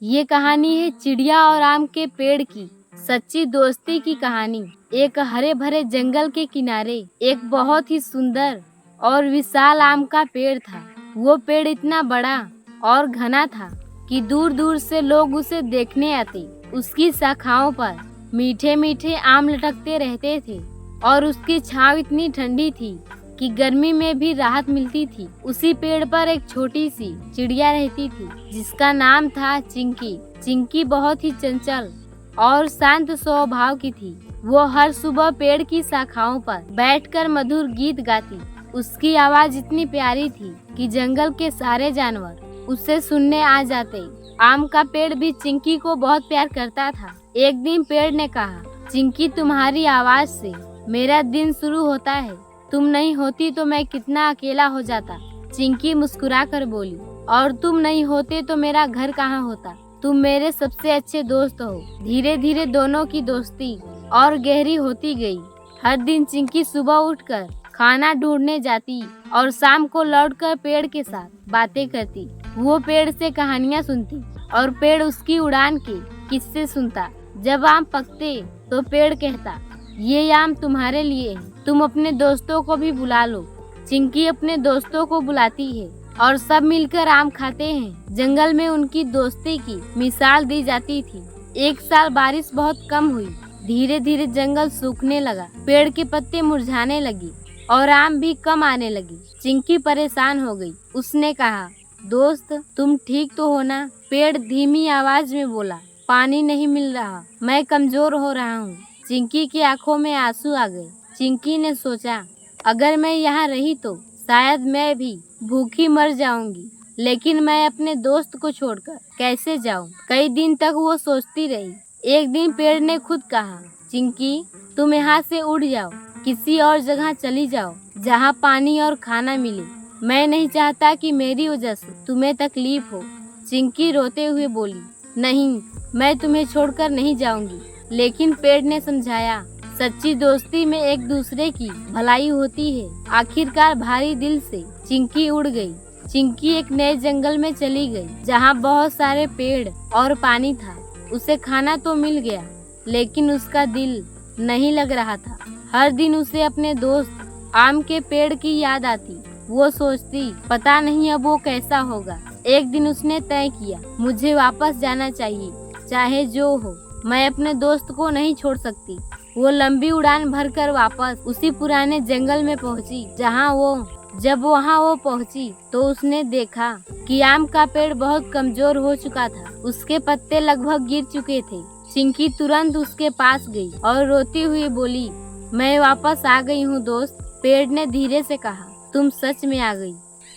ये कहानी है चिड़िया और आम के पेड़ की सच्ची दोस्ती की कहानी। एक हरे भरे जंगल के किनारे एक बहुत ही सुंदर और विशाल आम का पेड़ था। वो पेड़ इतना बड़ा और घना था कि दूर दूर से लोग उसे देखने आते। उसकी शाखाओं पर मीठे मीठे आम लटकते रहते थे और उसकी छांव इतनी ठंडी थी कि गर्मी में भी राहत मिलती थी। उसी पेड़ पर एक छोटी सी चिड़िया रहती थी जिसका नाम था चिंकी। चिंकी बहुत ही चंचल और शांत स्वभाव की थी। वो हर सुबह पेड़ की शाखाओं पर बैठकर मधुर गीत गाती। उसकी आवाज इतनी प्यारी थी कि जंगल के सारे जानवर उसे सुनने आ जाते। आम का पेड़ भी चिंकी को बहुत प्यार करता था। एक दिन पेड़ ने कहा, चिंकी, तुम्हारी आवाज से मेरा दिन शुरू होता है। तुम नहीं होती तो मैं कितना अकेला हो जाता। चिंकी मुस्कुरा कर बोली, और तुम नहीं होते तो मेरा घर कहाँ होता। तुम मेरे सबसे अच्छे दोस्त हो। धीरे धीरे दोनों की दोस्ती और गहरी होती गई। हर दिन चिंकी सुबह उठकर खाना ढूंढने जाती और शाम को लौटकर पेड़ के साथ बातें करती। वो पेड़ से कहानियाँ सुनती और पेड़ उसकी उड़ान के किस्से सुनता। जब आम पकते तो पेड़ कहता, ये आम तुम्हारे लिए है, तुम अपने दोस्तों को भी बुला लो। चिंकी अपने दोस्तों को बुलाती है और सब मिलकर आम खाते हैं। जंगल में उनकी दोस्ती की मिसाल दी जाती थी। एक साल बारिश बहुत कम हुई। धीरे धीरे जंगल सूखने लगा, पेड़ के पत्ते मुरझाने लगी और आम भी कम आने लगी। चिंकी परेशान हो गई। उसने कहा, दोस्त, तुम ठीक तो हो ना? पेड़ धीमी आवाज में बोला, पानी नहीं मिल रहा, मैं कमजोर हो रहा हूँ। चिंकी की आंखों में आंसू आ गए। चिंकी ने सोचा, अगर मैं यहाँ रही तो शायद मैं भी भूखी मर जाऊंगी, लेकिन मैं अपने दोस्त को छोड़कर कैसे जाऊं? कई दिन तक वो सोचती रही। एक दिन पेड़ ने खुद कहा, चिंकी, तुम यहाँ से उड़ जाओ, किसी और जगह चली जाओ जहाँ पानी और खाना मिले। मैं नहीं चाहता कि मेरी वजह से तुम्हें तकलीफ हो। चिंकी रोते हुए बोली, नहीं, मैं तुम्हें छोड़कर नहीं जाऊंगी। लेकिन पेड़ ने समझाया, सच्ची दोस्ती में एक दूसरे की भलाई होती है। आखिरकार भारी दिल से चिंकी उड़ गई। चिंकी एक नए जंगल में चली गई जहाँ बहुत सारे पेड़ और पानी था। उसे खाना तो मिल गया, लेकिन उसका दिल नहीं लग रहा था। हर दिन उसे अपने दोस्त आम के पेड़ की याद आती। वो सोचती, पता नहीं अब वो कैसा होगा। एक दिन उसने तय किया, मुझे वापस जाना चाहिए, चाहे जो हो। मैं अपने दोस्त को नहीं छोड़ सकती। वो लंबी उड़ान भरकर वापस उसी पुराने जंगल में पहुंची जब वहाँ वो पहुंची तो उसने देखा कि आम का पेड़ बहुत कमजोर हो चुका था। उसके पत्ते लगभग गिर चुके थे। चिंकी तुरंत उसके पास गई और रोती हुई बोली, मैं वापस आ गई हूँ दोस्त। पेड़ ने धीरे से कहा, तुम सच में आ गई?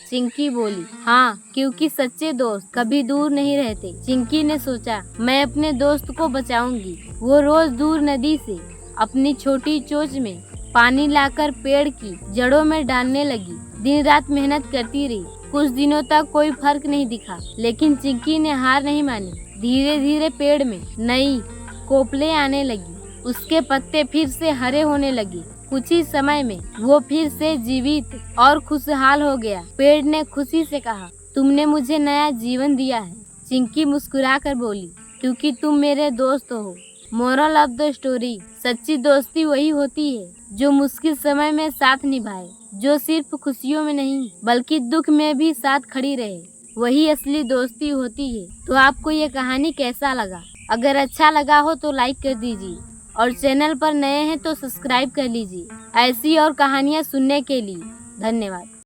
चिंकी बोली, हाँ, क्योंकि सच्चे दोस्त कभी दूर नहीं रहते। चिंकी ने सोचा, मैं अपने दोस्त को बचाऊंगी। वो रोज दूर नदी से अपनी छोटी चोंच में पानी लाकर पेड़ की जड़ों में डालने लगी। दिन रात मेहनत करती रही। कुछ दिनों तक कोई फर्क नहीं दिखा, लेकिन चिंकी ने हार नहीं मानी। धीरे धीरे पेड़ में नई कोपलें आने लगी। उसके पत्ते फिर से हरे होने लगे। कुछ ही समय में वो फिर से जीवित और खुशहाल हो गया। पेड़ ने खुशी से कहा, तुमने मुझे नया जीवन दिया है। चिंकी मुस्कुराकर बोली, क्योंकि तुम मेरे दोस्त हो। मोरल ऑफ द स्टोरी, सच्ची दोस्ती वही होती है जो मुश्किल समय में साथ निभाए, जो सिर्फ खुशियों में नहीं बल्कि दुख में भी साथ खड़ी रहे। वही असली दोस्ती होती है। तो आपको ये कहानी कैसा लगा? अगर अच्छा लगा हो तो लाइक कर दीजिए और चैनल पर नए हैं तो सब्सक्राइब कर लीजिए। ऐसी और कहानियाँ सुनने के लिए धन्यवाद।